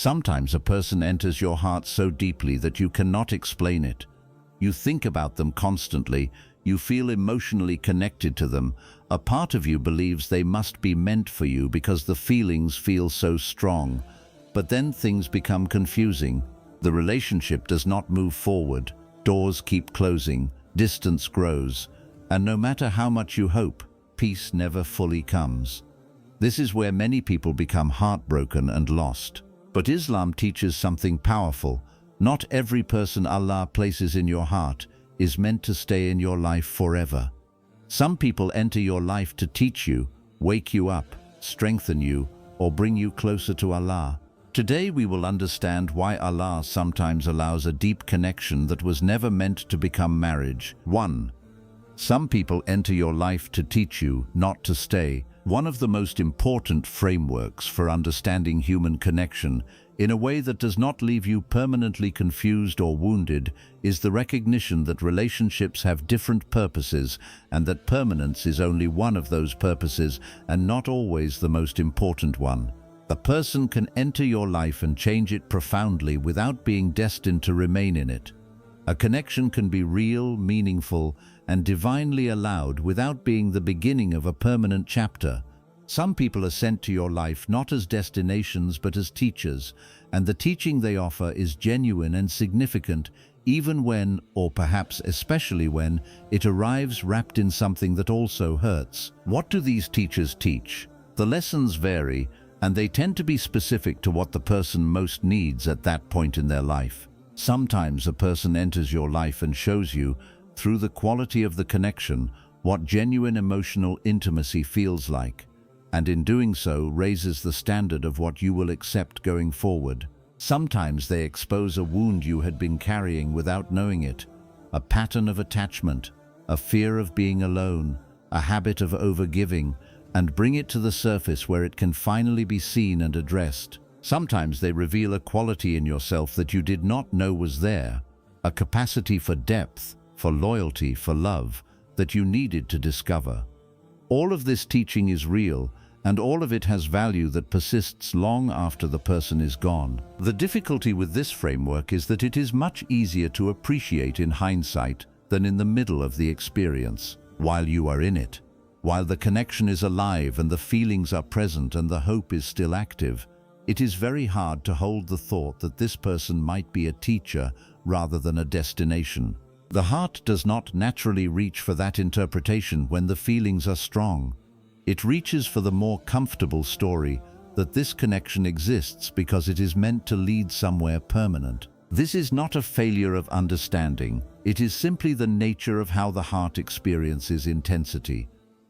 Sometimes a person enters your heart so deeply that you cannot explain it. You think about them constantly, you feel emotionally connected to them. A part of you believes they must be meant for you because the feelings feel so strong. But then things become confusing. The relationship does not move forward. Doors keep closing, distance grows, and no matter how much you hope, peace never fully comes. This is where many people become heartbroken and lost. But Islam teaches something powerful. Not every person Allah places in your heart is meant to stay in your life forever. Some people enter your life to teach you, wake you up, strengthen you, or bring you closer to Allah. Today we will understand why Allah sometimes allows a deep connection that was never meant to become marriage. 1. Some people enter your life to teach you, not to stay. One of the most important frameworks for understanding human connection in a way that does not leave you permanently confused or wounded is the recognition that relationships have different purposes and that permanence is only one of those purposes and not always the most important one. A person can enter your life and change it profoundly without being destined to remain in it. A connection can be real, meaningful, and divinely allowed without being the beginning of a permanent chapter. Some people are sent to your life not as destinations but as teachers, and the teaching they offer is genuine and significant even when, or perhaps especially when, it arrives wrapped in something that also hurts. What do these teachers teach? The lessons vary, and they tend to be specific to what the person most needs at that point in their life. Sometimes a person enters your life and shows you, through the quality of the connection, what genuine emotional intimacy feels like, and in doing so raises the standard of what you will accept going forward. Sometimes they expose a wound you had been carrying without knowing it, a pattern of attachment, a fear of being alone, a habit of overgiving, and bring it to the surface where it can finally be seen and addressed. Sometimes they reveal a quality in yourself that you did not know was there, a capacity for depth, for loyalty, for love, that you needed to discover. All of this teaching is real, and all of it has value that persists long after the person is gone. The difficulty with this framework is that it is much easier to appreciate in hindsight than in the middle of the experience, while you are in it. While the connection is alive and the feelings are present and the hope is still active, it is very hard to hold the thought that this person might be a teacher rather than a destination. The heart does not naturally reach for that interpretation when the feelings are strong. It reaches for the more comfortable story that this connection exists because it is meant to lead somewhere permanent. This is not a failure of understanding. It is simply the nature of how the heart experiences intensity.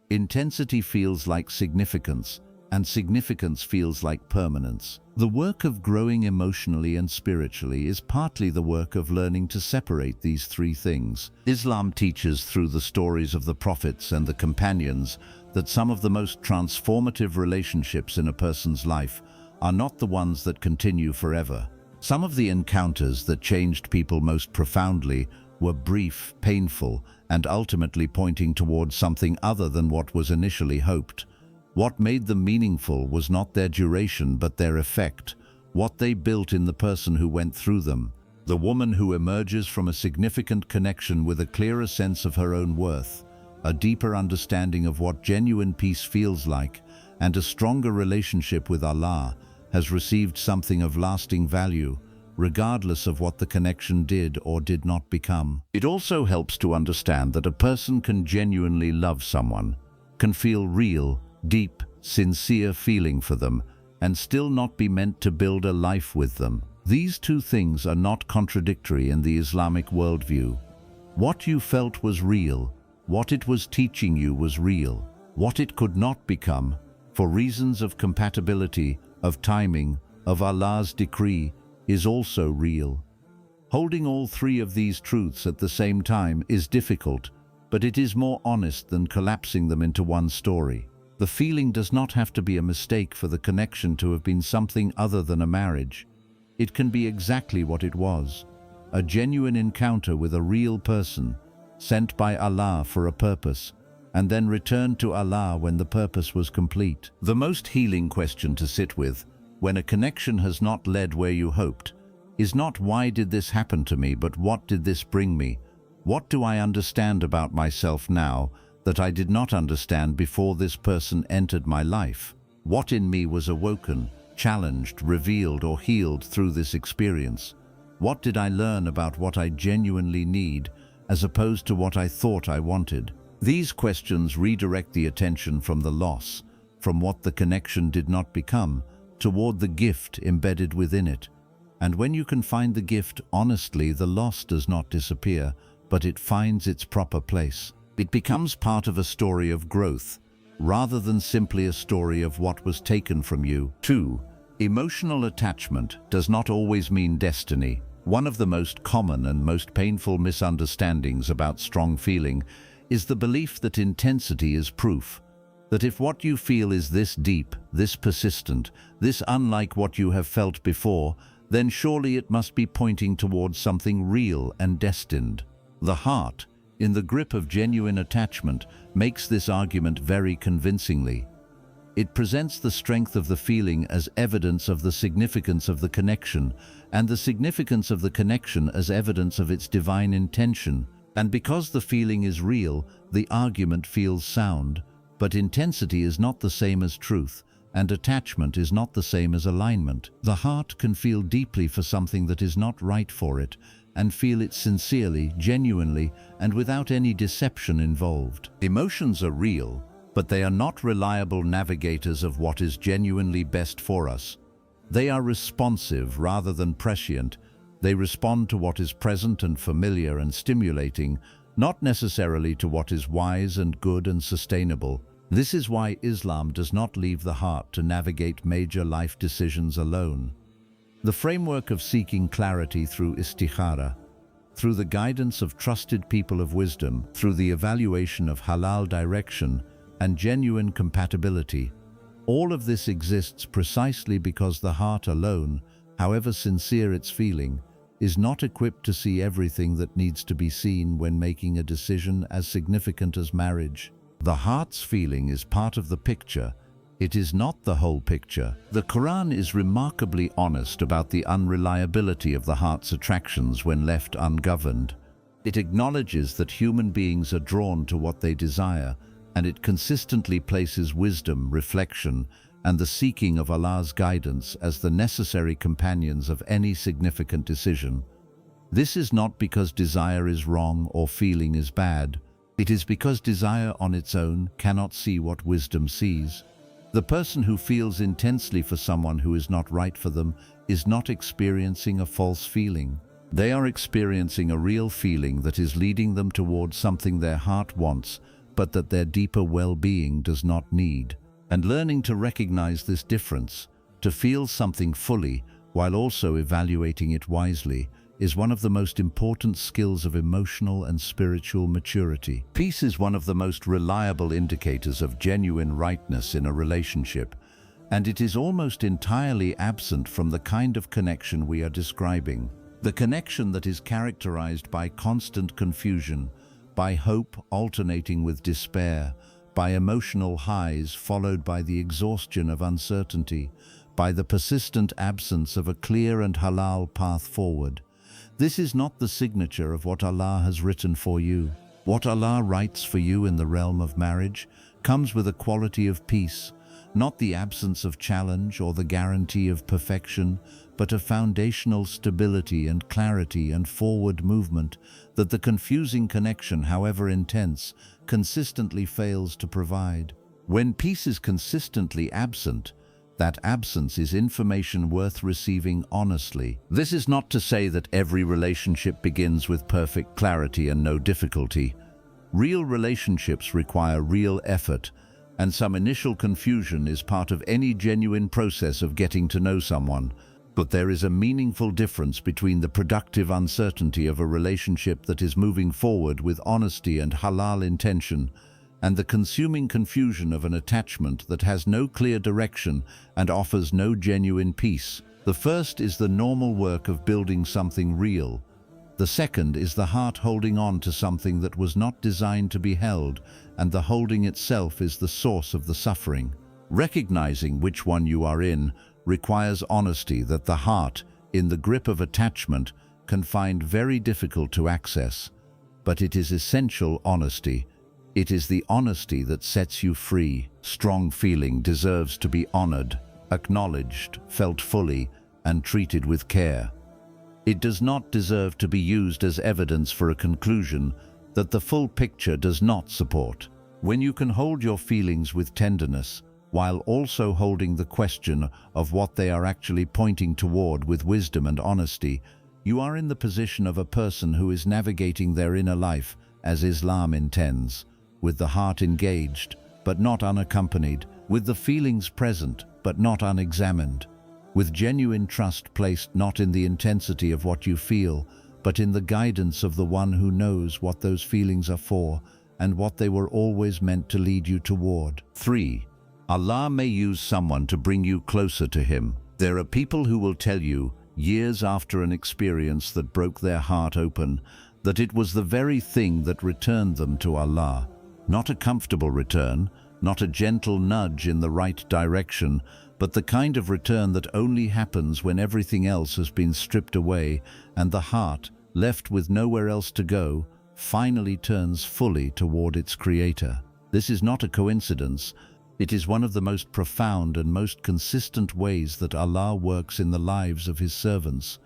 Intensity feels like significance, and significance feels like permanence. The work of growing emotionally and spiritually is partly the work of learning to separate these three things. Islam teaches through the stories of the prophets and the companions that some of the most transformative relationships in a person's life are not the ones that continue forever. Some of the encounters that changed people most profoundly were brief, painful, and ultimately pointing towards something other than what was initially hoped. What made them meaningful was not their duration but their effect, what they built in the person who went through them. The woman who emerges from a significant connection with a clearer sense of her own worth, a deeper understanding of what genuine peace feels like, and a stronger relationship with Allah, has received something of lasting value, regardless of what the connection did or did not become. It also helps to understand that a person can genuinely love someone, can feel real, deep, sincere feeling for them, and still not be meant to build a life with them. These two things are not contradictory in the Islamic worldview. What you felt was real. What it was teaching you was real. What it could not become, for reasons of compatibility, of timing, of Allah's decree, is also real. Holding all three of these truths at the same time is difficult, but it is more honest than collapsing them into one story. The feeling does not have to be a mistake for the connection to have been something other than a marriage. It can be exactly what it was, a genuine encounter with a real person, sent by Allah for a purpose, and then returned to Allah when the purpose was complete. The most healing question to sit with, when a connection has not led where you hoped, is not "why did this happen to me," but "what did this bring me? What do I understand about myself now that I did not understand before this person entered my life? What in me was awoken, challenged, revealed, or healed through this experience? What did I learn about what I genuinely need as opposed to what I thought I wanted?" These questions redirect the attention from the loss, from what the connection did not become, toward the gift embedded within it. And when you can find the gift honestly, the loss does not disappear, but it finds its proper place. It becomes part of a story of growth, rather than simply a story of what was taken from you. 2. Emotional attachment does not always mean destiny. One of the most common and most painful misunderstandings about strong feeling is the belief that intensity is proof. That if what you feel is this deep, this persistent, this unlike what you have felt before, then surely it must be pointing towards something real and destined. The heart, in the grip of genuine attachment, makes this argument very convincingly. It presents the strength of the feeling as evidence of the significance of the connection, and the significance of the connection as evidence of its divine intention. And because the feeling is real, the argument feels sound. But intensity is not the same as truth, and attachment is not the same as alignment. The heart can feel deeply for something that is not right for it, and feel it sincerely, genuinely, and without any deception involved. Emotions are real, but they are not reliable navigators of what is genuinely best for us. They are responsive rather than prescient. They respond to what is present and familiar and stimulating, not necessarily to what is wise and good and sustainable. This is why Islam does not leave the heart to navigate major life decisions alone. The framework of seeking clarity through istikhara, through the guidance of trusted people of wisdom, through the evaluation of halal direction and genuine compatibility, all of this exists precisely because the heart alone, however sincere its feeling, is not equipped to see everything that needs to be seen when making a decision as significant as marriage. The heart's feeling is part of the picture. It is not the whole picture. The Quran is remarkably honest about the unreliability of the heart's attractions when left ungoverned. It acknowledges that human beings are drawn to what they desire, and it consistently places wisdom, reflection, and the seeking of Allah's guidance as the necessary companions of any significant decision. This is not because desire is wrong or feeling is bad. It is because desire on its own cannot see what wisdom sees. The person who feels intensely for someone who is not right for them is not experiencing a false feeling. They are experiencing a real feeling that is leading them towards something their heart wants, but that their deeper well-being does not need. And learning to recognize this difference, to feel something fully while also evaluating it wisely, is one of the most important skills of emotional and spiritual maturity. Peace is one of the most reliable indicators of genuine rightness in a relationship, and it is almost entirely absent from the kind of connection we are describing. The connection that is characterized by constant confusion, by hope alternating with despair, by emotional highs followed by the exhaustion of uncertainty, by the persistent absence of a clear and halal path forward. This is not the signature of what Allah has written for you. What Allah writes for you in the realm of marriage comes with a quality of peace, not the absence of challenge or the guarantee of perfection, but a foundational stability and clarity and forward movement that the confusing connection, however intense, consistently fails to provide. When peace is consistently absent, that absence is information worth receiving honestly. This is not to say that every relationship begins with perfect clarity and no difficulty. Real relationships require real effort, and some initial confusion is part of any genuine process of getting to know someone. But there is a meaningful difference between the productive uncertainty of a relationship that is moving forward with honesty and halal intention, and the consuming confusion of an attachment that has no clear direction and offers no genuine peace. The first is the normal work of building something real. The second is the heart holding on to something that was not designed to be held, and the holding itself is the source of the suffering. Recognizing which one you are in requires honesty that the heart, in the grip of attachment, can find very difficult to access. But it is essential honesty. It is the honesty that sets you free. Strong feeling deserves to be honored, acknowledged, felt fully, and treated with care. It does not deserve to be used as evidence for a conclusion that the full picture does not support. When you can hold your feelings with tenderness, while also holding the question of what they are actually pointing toward with wisdom and honesty, you are in the position of a person who is navigating their inner life as Islam intends, with the heart engaged, but not unaccompanied, with the feelings present, but not unexamined, with genuine trust placed not in the intensity of what you feel, but in the guidance of the one who knows what those feelings are for and what they were always meant to lead you toward. 3. Allah may use someone to bring you closer to Him. There are people who will tell you, years after an experience that broke their heart open, that it was the very thing that returned them to Allah. Not a comfortable return, not a gentle nudge in the right direction, but the kind of return that only happens when everything else has been stripped away and the heart, left with nowhere else to go, finally turns fully toward its Creator. This is not a coincidence. It is one of the most profound and most consistent ways that Allah works in the lives of His servants.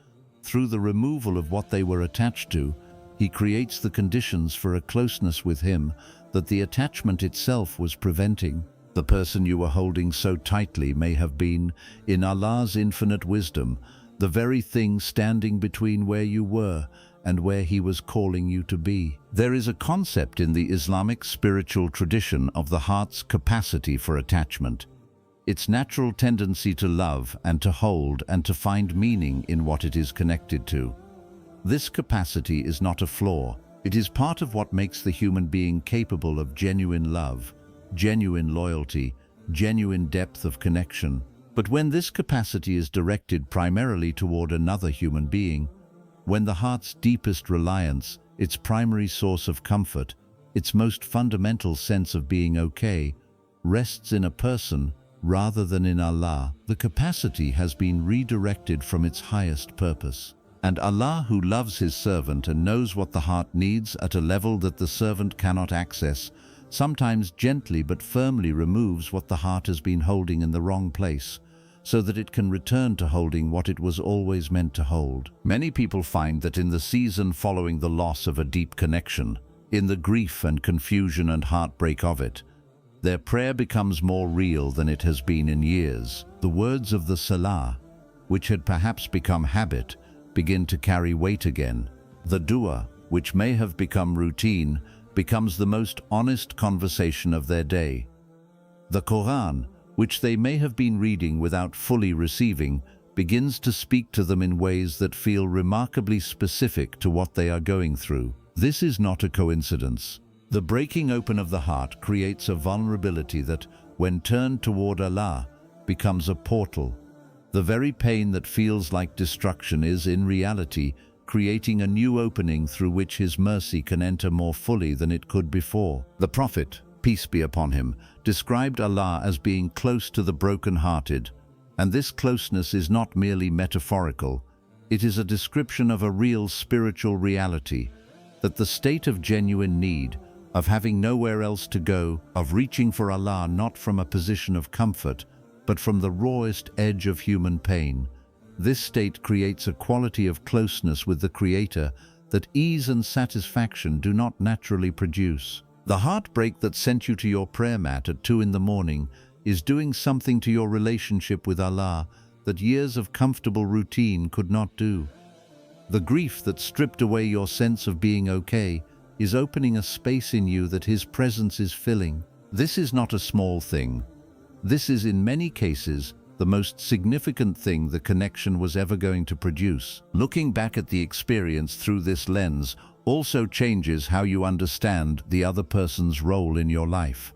Through the removal of what they were attached to, He creates the conditions for a closeness with Him that the attachment itself was preventing. The person you were holding so tightly may have been, in Allah's infinite wisdom, the very thing standing between where you were and where He was calling you to be. There is a concept in the Islamic spiritual tradition of the heart's capacity for attachment, its natural tendency to love and to hold and to find meaning in what it is connected to. This capacity is not a flaw. It is part of what makes the human being capable of genuine love, genuine loyalty, genuine depth of connection. But when this capacity is directed primarily toward another human being, when the heart's deepest reliance, its primary source of comfort, its most fundamental sense of being okay, rests in a person rather than in Allah, the capacity has been redirected from its highest purpose. And Allah, who loves His servant and knows what the heart needs at a level that the servant cannot access, sometimes gently but firmly removes what the heart has been holding in the wrong place, so that it can return to holding what it was always meant to hold. Many people find that in the season following the loss of a deep connection, in the grief and confusion and heartbreak of it, their prayer becomes more real than it has been in years. The words of the Salah, which had perhaps become habit, begin to carry weight again. The dua, which may have become routine, becomes the most honest conversation of their day. The Quran, which they may have been reading without fully receiving, begins to speak to them in ways that feel remarkably specific to what they are going through. This is not a coincidence. The breaking open of the heart creates a vulnerability that, when turned toward Allah, becomes a portal. The very pain that feels like destruction is, in reality, creating a new opening through which His mercy can enter more fully than it could before. The Prophet, peace be upon him, described Allah as being close to the broken-hearted, and this closeness is not merely metaphorical. It is a description of a real spiritual reality, that the state of genuine need, of having nowhere else to go, of reaching for Allah not from a position of comfort, but from the rawest edge of human pain. This state creates a quality of closeness with the Creator that ease and satisfaction do not naturally produce. The heartbreak that sent you to your prayer mat at 2 in the morning is doing something to your relationship with Allah that years of comfortable routine could not do. The grief that stripped away your sense of being okay is opening a space in you that His presence is filling. This is not a small thing. This is, in many cases, the most significant thing the connection was ever going to produce. Looking back at the experience through this lens also changes how you understand the other person's role in your life.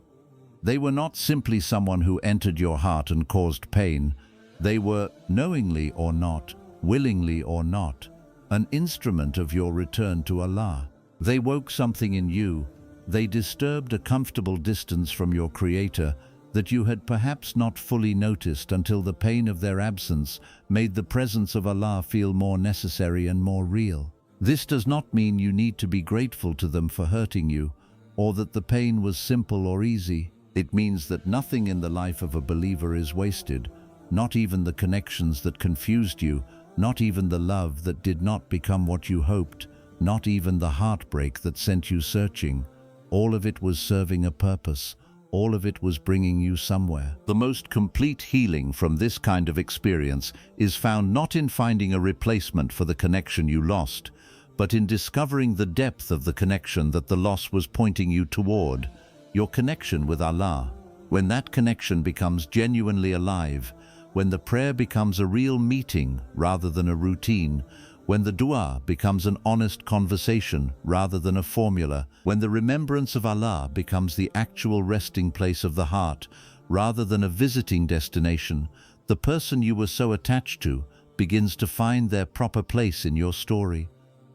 They were not simply someone who entered your heart and caused pain. They were, knowingly or not, willingly or not, an instrument of your return to Allah. They woke something in you. They disturbed a comfortable distance from your Creator that you had perhaps not fully noticed until the pain of their absence made the presence of Allah feel more necessary and more real. This does not mean you need to be grateful to them for hurting you, or that the pain was simple or easy. It means that nothing in the life of a believer is wasted, not even the connections that confused you, not even the love that did not become what you hoped, not even the heartbreak that sent you searching. All of it was serving a purpose. All of it was bringing you somewhere. The most complete healing from this kind of experience is found not in finding a replacement for the connection you lost, but in discovering the depth of the connection that the loss was pointing you toward, your connection with Allah. When that connection becomes genuinely alive, when the prayer becomes a real meeting rather than a routine, when the dua becomes an honest conversation rather than a formula, when the remembrance of Allah becomes the actual resting place of the heart rather than a visiting destination, the person you were so attached to begins to find their proper place in your story,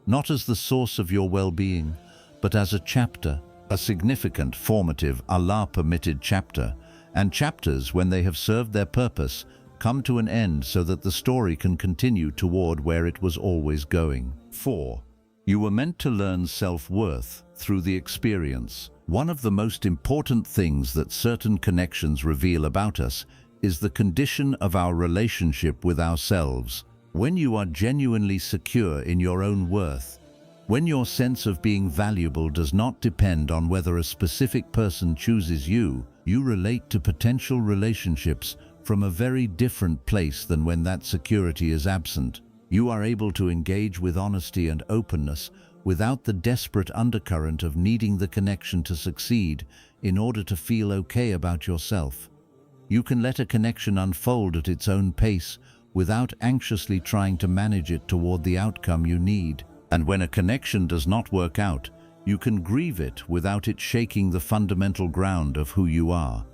not as the source of your well-being, but as a chapter, a significant, formative, Allah-permitted chapter. And chapters, when they have served their purpose, come to an end so that the story can continue toward where it was always going. 4. You were meant to learn self-worth through the experience. One of the most important things that certain connections reveal about us is the condition of our relationship with ourselves. When you are genuinely secure in your own worth, when your sense of being valuable does not depend on whether a specific person chooses you, you relate to potential relationships from a very different place than when that security is absent. You are able to engage with honesty and openness without the desperate undercurrent of needing the connection to succeed in order to feel okay about yourself. You can let a connection unfold at its own pace without anxiously trying to manage it toward the outcome you need. And when a connection does not work out, you can grieve it without it shaking the fundamental ground of who you are.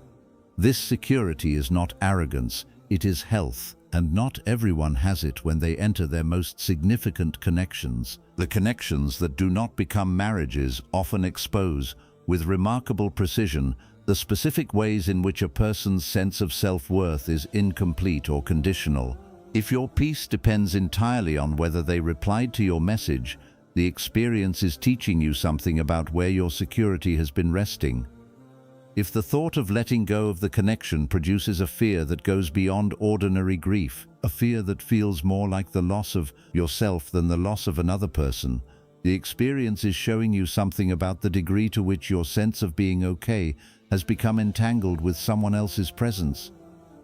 This security is not arrogance, it is health, and not everyone has it when they enter their most significant connections. The connections that do not become marriages often expose, with remarkable precision, the specific ways in which a person's sense of self-worth is incomplete or conditional. If your peace depends entirely on whether they replied to your message, the experience is teaching you something about where your security has been resting. If the thought of letting go of the connection produces a fear that goes beyond ordinary grief, a fear that feels more like the loss of yourself than the loss of another person, the experience is showing you something about the degree to which your sense of being okay has become entangled with someone else's presence.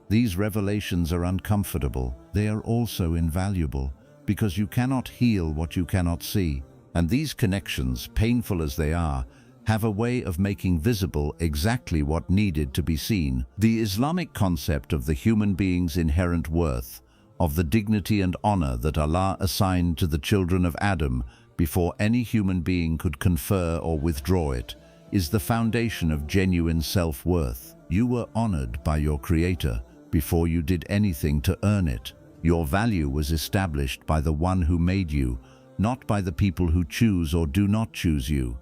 These revelations are uncomfortable. They are also invaluable, because you cannot heal what you cannot see. And these connections, painful as they are, have a way of making visible exactly what needed to be seen. The Islamic concept of the human being's inherent worth, of the dignity and honor that Allah assigned to the children of Adam before any human being could confer or withdraw it, is the foundation of genuine self-worth. You were honored by your Creator before you did anything to earn it. Your value was established by the one who made you, not by the people who choose or do not choose you.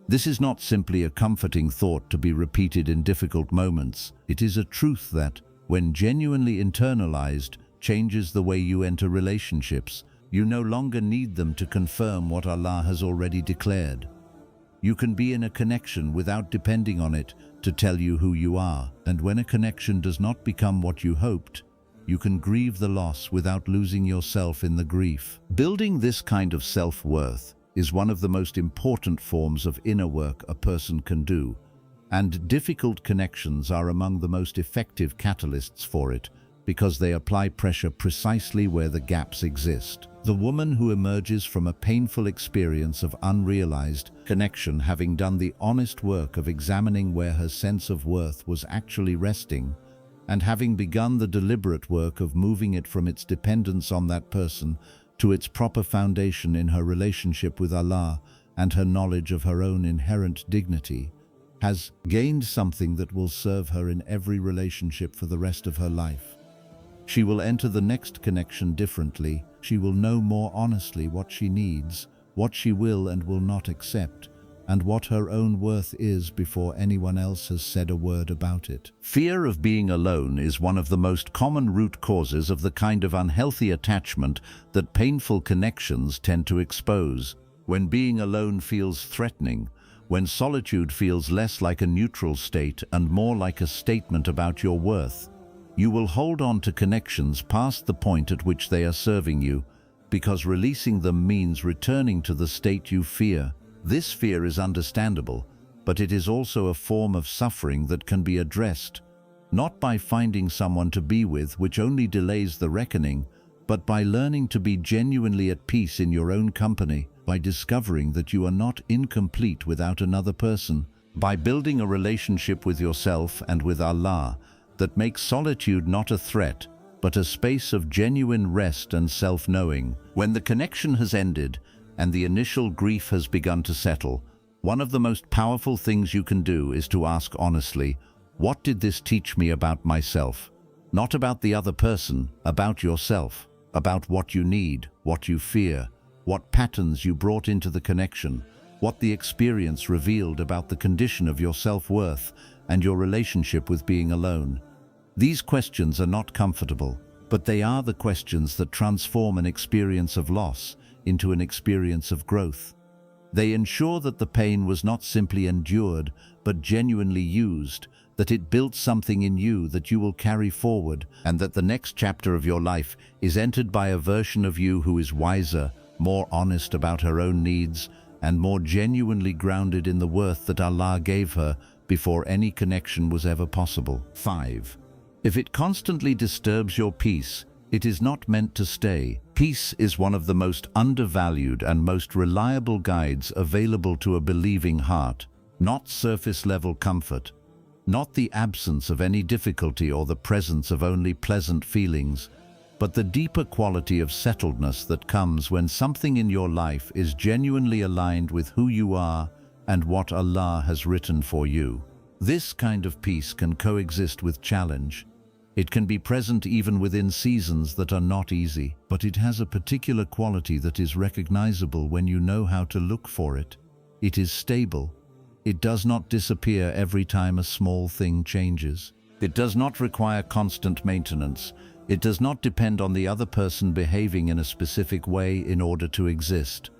This is not simply a comforting thought to be repeated in difficult moments. It is a truth that, when genuinely internalized, changes the way you enter relationships. You no longer need them to confirm what Allah has already declared. You can be in a connection without depending on it to tell you who you are. And when a connection does not become what you hoped, you can grieve the loss without losing yourself in the grief. Building this kind of self-worth is one of the most important forms of inner work a person can do, and difficult connections are among the most effective catalysts for it because they apply pressure precisely where the gaps exist. The woman who emerges from a painful experience of unrealized connection, having done the honest work of examining where her sense of worth was actually resting, and having begun the deliberate work of moving it from its dependence on that person to its proper foundation in her relationship with Allah and her knowledge of her own inherent dignity, has gained something that will serve her in every relationship for the rest of her life. She will enter the next connection differently. She will know more honestly what she needs, what she will and will not accept, and what her own worth is before anyone else has said a word about it. Fear of being alone is one of the most common root causes of the kind of unhealthy attachment that painful connections tend to expose. When being alone feels threatening, when solitude feels less like a neutral state and more like a statement about your worth, you will hold on to connections past the point at which they are serving you, because releasing them means returning to the state you fear. This fear is understandable, but it is also a form of suffering that can be addressed, not by finding someone to be with, which only delays the reckoning, but by learning to be genuinely at peace in your own company, by discovering that you are not incomplete without another person, by building a relationship with yourself and with Allah that makes solitude not a threat, but a space of genuine rest and self-knowing. When the connection has ended and the initial grief has begun to settle, one of the most powerful things you can do is to ask honestly, what did this teach me about myself? Not about the other person, about yourself, about what you need, what you fear, what patterns you brought into the connection, what the experience revealed about the condition of your self-worth and your relationship with being alone. These questions are not comfortable, but they are the questions that transform an experience of loss into an experience of growth. They ensure that the pain was not simply endured, but genuinely used, that it built something in you that you will carry forward, and that the next chapter of your life is entered by a version of you who is wiser, more honest about her own needs, and more genuinely grounded in the worth that Allah gave her before any connection was ever possible. 5. If it constantly disturbs your peace, it is not meant to stay. Peace is one of the most undervalued and most reliable guides available to a believing heart, not surface-level comfort, not the absence of any difficulty or the presence of only pleasant feelings, but the deeper quality of settledness that comes when something in your life is genuinely aligned with who you are and what Allah has written for you. This kind of peace can coexist with challenge. It can be present even within seasons that are not easy, but it has a particular quality that is recognizable when you know how to look for it. It is stable. It does not disappear every time a small thing changes. It does not require constant maintenance. It does not depend on the other person behaving in a specific way in order to exist.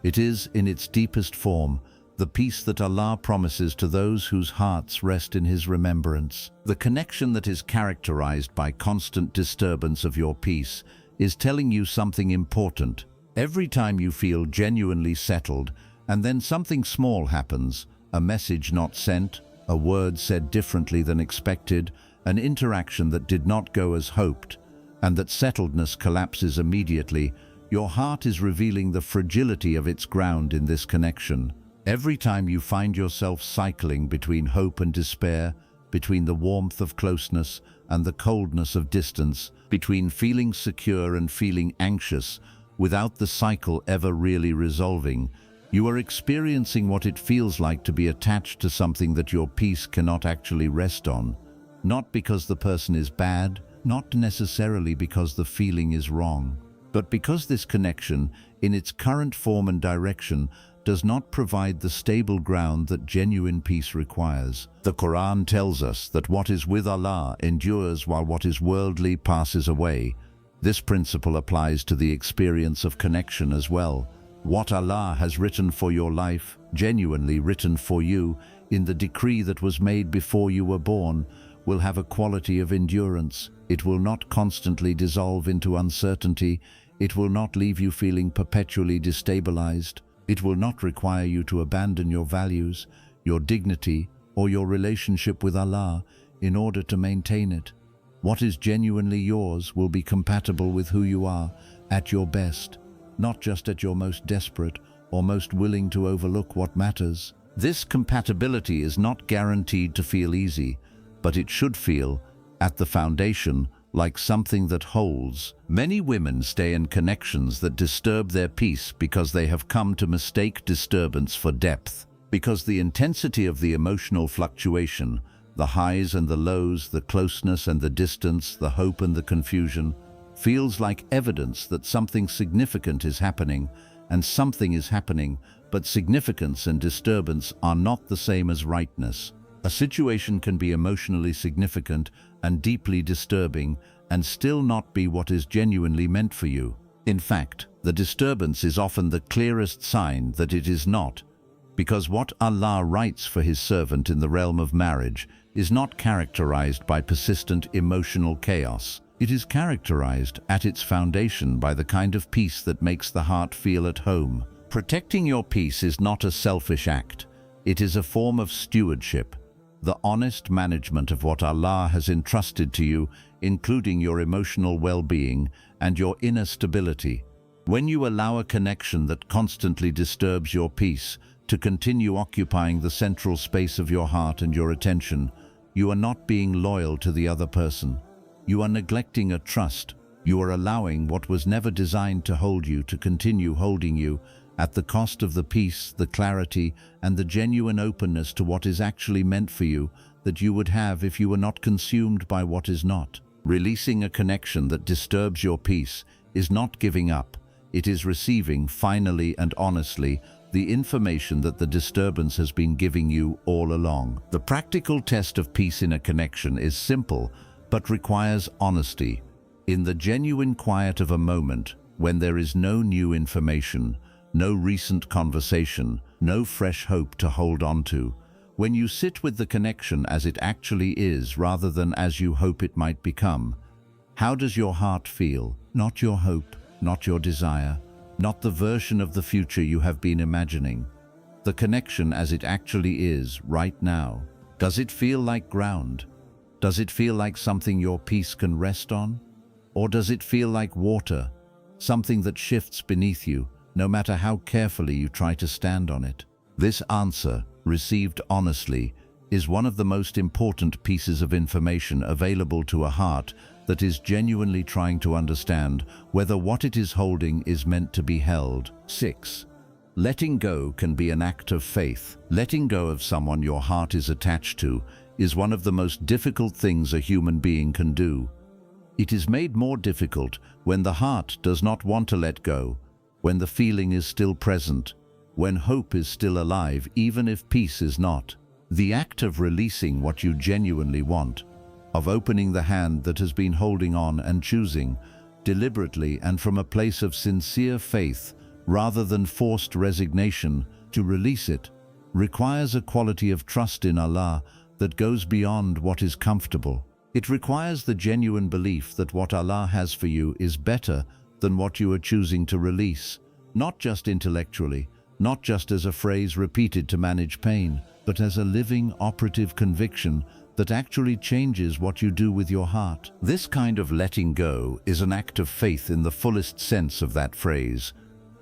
It is, in its deepest form, the peace that Allah promises to those whose hearts rest in His remembrance. The connection that is characterized by constant disturbance of your peace is telling you something important. Every time you feel genuinely settled, and then something small happens, a message not sent, a word said differently than expected, an interaction that did not go as hoped, and that settledness collapses immediately, your heart is revealing the fragility of its ground in this connection. Every time you find yourself cycling between hope and despair, between the warmth of closeness and the coldness of distance, between feeling secure and feeling anxious, without the cycle ever really resolving, you are experiencing what it feels like to be attached to something that your peace cannot actually rest on. Not because the person is bad, not necessarily because the feeling is wrong, but because this connection, in its current form and direction, does not provide the stable ground that genuine peace requires. The Quran tells us that what is with Allah endures while what is worldly passes away. This principle applies to the experience of connection as well. What Allah has written for your life, genuinely written for you, in the decree that was made before you were born, will have a quality of endurance. It will not constantly dissolve into uncertainty. It will not leave you feeling perpetually destabilized. It will not require you to abandon your values, your dignity, or your relationship with Allah in order to maintain it. What is genuinely yours will be compatible with who you are at your best, not just at your most desperate or most willing to overlook what matters. This compatibility is not guaranteed to feel easy, but it should feel, at the foundation, like something that holds. Many women stay in connections that disturb their peace because they have come to mistake disturbance for depth. Because the intensity of the emotional fluctuation, the highs and the lows, the closeness and the distance, the hope and the confusion, feels like evidence that something significant is happening, and something is happening but significance and disturbance are not the same as rightness. A situation can be emotionally significant and deeply disturbing and still not be what is genuinely meant for you. In fact, the disturbance is often the clearest sign that it is not, because what Allah writes for His servant in the realm of marriage is not characterized by persistent emotional chaos. It is characterized at its foundation by the kind of peace that makes the heart feel at home. Protecting your peace is not a selfish act. It is a form of stewardship, the honest management of what Allah has entrusted to you, including your emotional well-being and your inner stability. When you allow a connection that constantly disturbs your peace to continue occupying the central space of your heart and your attention, you are not being loyal to the other person. You are neglecting a trust. You are allowing what was never designed to hold you to continue holding you at the cost of the peace, the clarity, and the genuine openness to what is actually meant for you that you would have if you were not consumed by what is not. Releasing a connection that disturbs your peace is not giving up. It is receiving, finally and honestly, the information that the disturbance has been giving you all along. The practical test of peace in a connection is simple, but requires honesty. In the genuine quiet of a moment, when there is no new information, no recent conversation, no fresh hope to hold on to, when you sit with the connection as it actually is rather than as you hope it might become, how does your heart feel? Not your hope, not your desire, not the version of the future you have been imagining. The connection as it actually is right now. Does it feel like ground? Does it feel like something your peace can rest on? Or does it feel like water, something that shifts beneath you, no matter how carefully you try to stand on it? This answer, received honestly, is one of the most important pieces of information available to a heart that is genuinely trying to understand whether what it is holding is meant to be held. 6. Letting go can be an act of faith. Letting go of someone your heart is attached to is one of the most difficult things a human being can do. It is made more difficult when the heart does not want to let go, when the feeling is still present, when hope is still alive even if peace is not. The act of releasing what you genuinely want, of opening the hand that has been holding on and choosing, deliberately and from a place of sincere faith rather than forced resignation, to release it, requires a quality of trust in Allah that goes beyond what is comfortable. It requires the genuine belief that what Allah has for you is better than what you are choosing to release, not just intellectually, not just as a phrase repeated to manage pain, but as a living, operative conviction that actually changes what you do with your heart. This kind of letting go is an act of faith in the fullest sense of that phrase.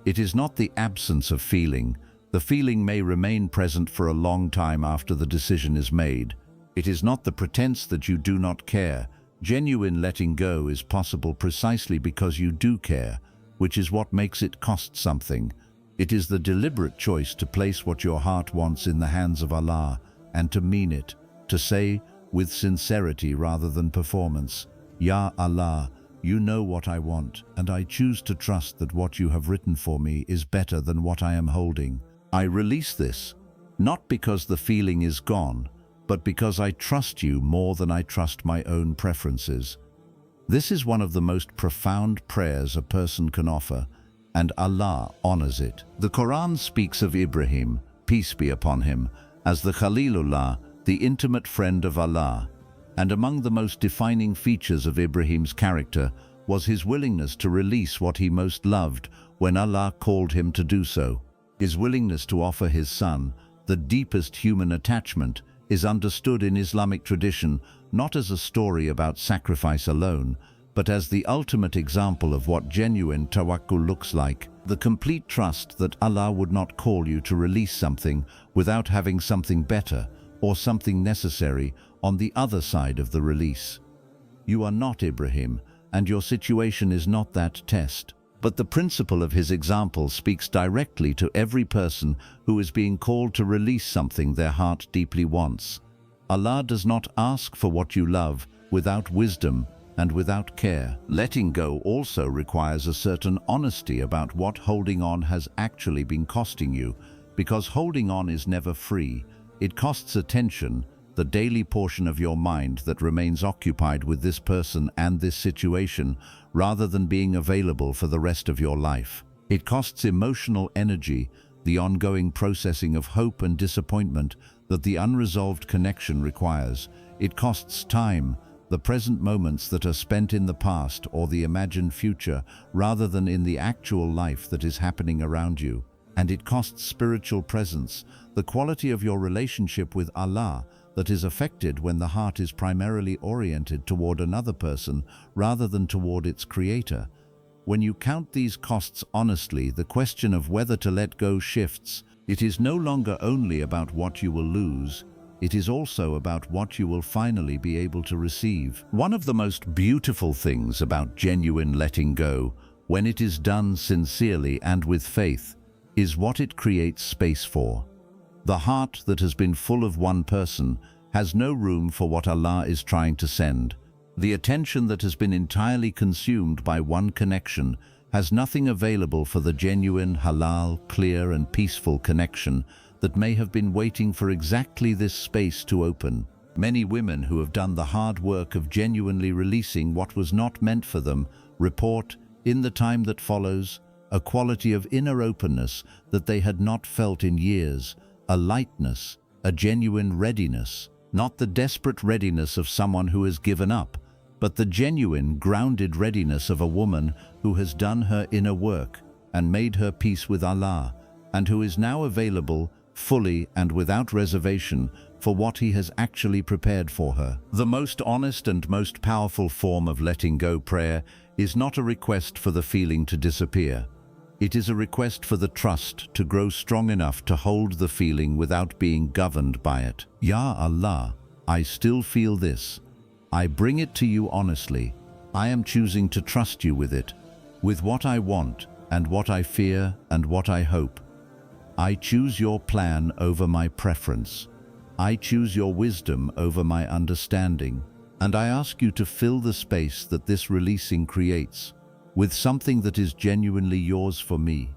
It is not the absence of feeling. The feeling may remain present for a long time after the decision is made. It is not the pretense that you do not care. Genuine letting go is possible precisely because you do care, which is what makes it cost something. It is the deliberate choice to place what your heart wants in the hands of Allah and to mean it, to say with sincerity rather than performance, "Ya Allah, you know what I want, and I choose to trust that what you have written for me is better than what I am holding. I release this, not because the feeling is gone, but because I trust you more than I trust my own preferences." This is one of the most profound prayers a person can offer, and Allah honors it. The Quran speaks of Ibrahim, peace be upon him, as the Khalilullah, the intimate friend of Allah, and among the most defining features of Ibrahim's character was his willingness to release what he most loved when Allah called him to do so. His willingness to offer his son, the deepest human attachment, is understood in Islamic tradition not as a story about sacrifice alone, but as the ultimate example of what genuine tawakkul looks like, the complete trust that Allah would not call you to release something without having something better or something necessary on the other side of the release. You are not Ibrahim, and your situation is not that test. But the principle of his example speaks directly to every person who is being called to release something their heart deeply wants. Allah does not ask for what you love without wisdom and without care. Letting go also requires a certain honesty about what holding on has actually been costing you, because holding on is never free. It costs attention, the daily portion of your mind that remains occupied with this person and this situation, rather than being available for the rest of your life. It costs emotional energy, the ongoing processing of hope and disappointment that the unresolved connection requires. It costs time, the present moments that are spent in the past or the imagined future, rather than in the actual life that is happening around you. And it costs spiritual presence, the quality of your relationship with Allah that is affected when the heart is primarily oriented toward another person rather than toward its creator. When you count these costs honestly, the question of whether to let go shifts. It is no longer only about what you will lose, it is also about what you will finally be able to receive. One of the most beautiful things about genuine letting go, when it is done sincerely and with faith, is what it creates space for. The heart that has been full of one person has no room for what Allah is trying to send. The attention that has been entirely consumed by one connection has nothing available for the genuine, halal, clear and peaceful connection that may have been waiting for exactly this space to open. Many women who have done the hard work of genuinely releasing what was not meant for them report, in the time that follows, a quality of inner openness that they had not felt in years, a lightness, a genuine readiness, not the desperate readiness of someone who has given up, but the genuine, grounded readiness of a woman who has done her inner work and made her peace with Allah, and who is now available, fully and without reservation, for what He has actually prepared for her. The most honest and most powerful form of letting go prayer is not a request for the feeling to disappear. It is a request for the trust to grow strong enough to hold the feeling without being governed by it. Ya Allah, I still feel this. I bring it to you honestly. I am choosing to trust you with it, with what I want and what I fear and what I hope. I choose your plan over my preference. I choose your wisdom over my understanding. And I ask you to fill the space that this releasing creates with something that is genuinely yours for me,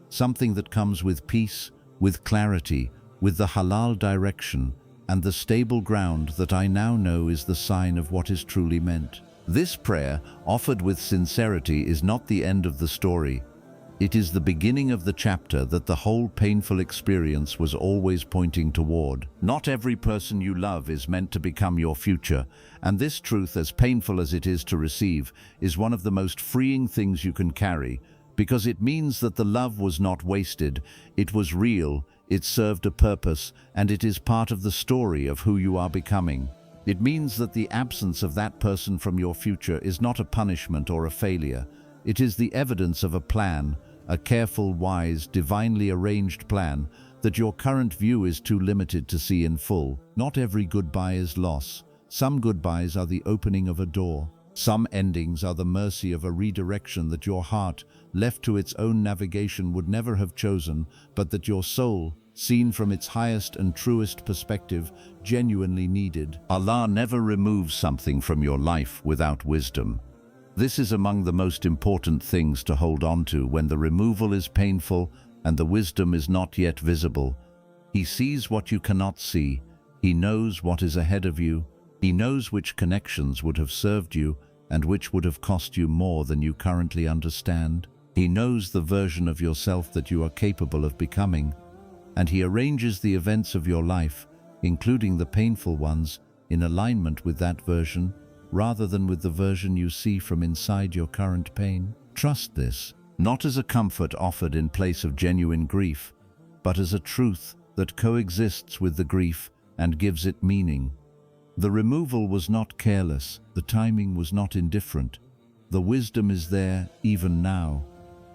something that comes with peace, with clarity, with the halal direction, and the stable ground that I now know is the sign of what is truly meant. This prayer, offered with sincerity, is not the end of the story. It is the beginning of the chapter that the whole painful experience was always pointing toward. Not every person you love is meant to become your future, and this truth, as painful as it is to receive, is one of the most freeing things you can carry, because it means that the love was not wasted, it was real, it served a purpose, and it is part of the story of who you are becoming. It means that the absence of that person from your future is not a punishment or a failure. It is the evidence of a plan, a careful, wise, divinely arranged plan that your current view is too limited to see in full. Not every goodbye is loss. Some goodbyes are the opening of a door. Some endings are the mercy of a redirection that your heart, left to its own navigation, would never have chosen, but that your soul, seen from its highest and truest perspective, genuinely needed. Allah never removes something from your life without wisdom. This is among the most important things to hold on to when the removal is painful and the wisdom is not yet visible. He sees what you cannot see. He knows what is ahead of you. He knows which connections would have served you and which would have cost you more than you currently understand. He knows the version of yourself that you are capable of becoming, and He arranges the events of your life, including the painful ones, in alignment with that version, rather than with the version you see from inside your current pain. Trust this, not as a comfort offered in place of genuine grief, but as a truth that coexists with the grief and gives it meaning. The removal was not careless, the timing was not indifferent. The wisdom is there even now,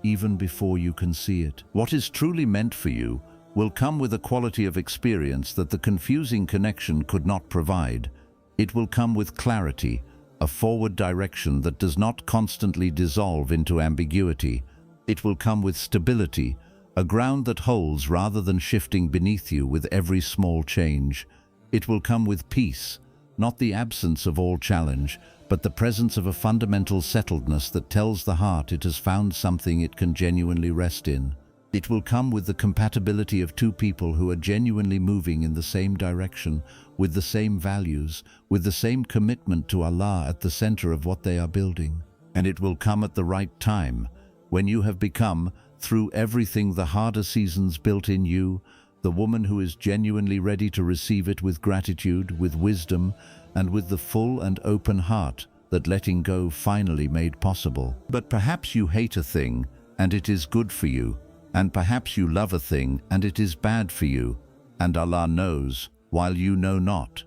even before you can see it. What is truly meant for you will come with a quality of experience that the confusing connection could not provide. It will come with clarity, a forward direction that does not constantly dissolve into ambiguity. It will come with stability, a ground that holds rather than shifting beneath you with every small change. It will come with peace, not the absence of all challenge, but the presence of a fundamental settledness that tells the heart it has found something it can genuinely rest in. It will come with the compatibility of two people who are genuinely moving in the same direction, with the same values, with the same commitment to Allah at the center of what they are building. And it will come at the right time, when you have become, through everything the harder seasons built in you, the woman who is genuinely ready to receive it with gratitude, with wisdom, and with the full and open heart that letting go finally made possible. But perhaps you hate a thing, and it is good for you, and perhaps you love a thing, and it is bad for you, and Allah knows, while you know not.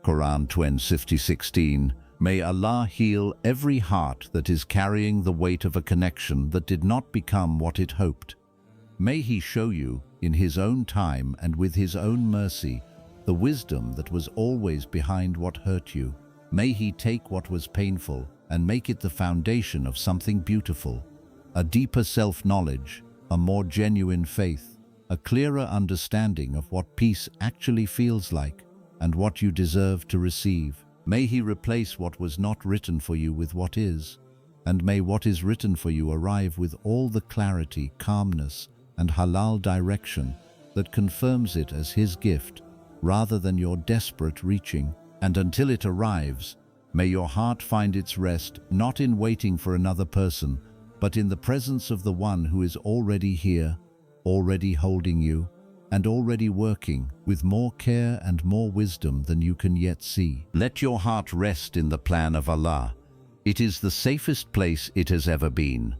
Quran 20:16. May Allah heal every heart that is carrying the weight of a connection that did not become what it hoped. May He show you, in His own time and with His own mercy, the wisdom that was always behind what hurt you. May He take what was painful and make it the foundation of something beautiful, a deeper self-knowledge, a more genuine faith, a clearer understanding of what peace actually feels like and what you deserve to receive. May He replace what was not written for you with what is, and may what is written for you arrive with all the clarity, calmness, and halal direction that confirms it as His gift, rather than your desperate reaching. And until it arrives, may your heart find its rest not in waiting for another person, but in the presence of the one who is already here, already holding you, and already working with more care and more wisdom than you can yet see. Let your heart rest in the plan of Allah. It is the safest place it has ever been.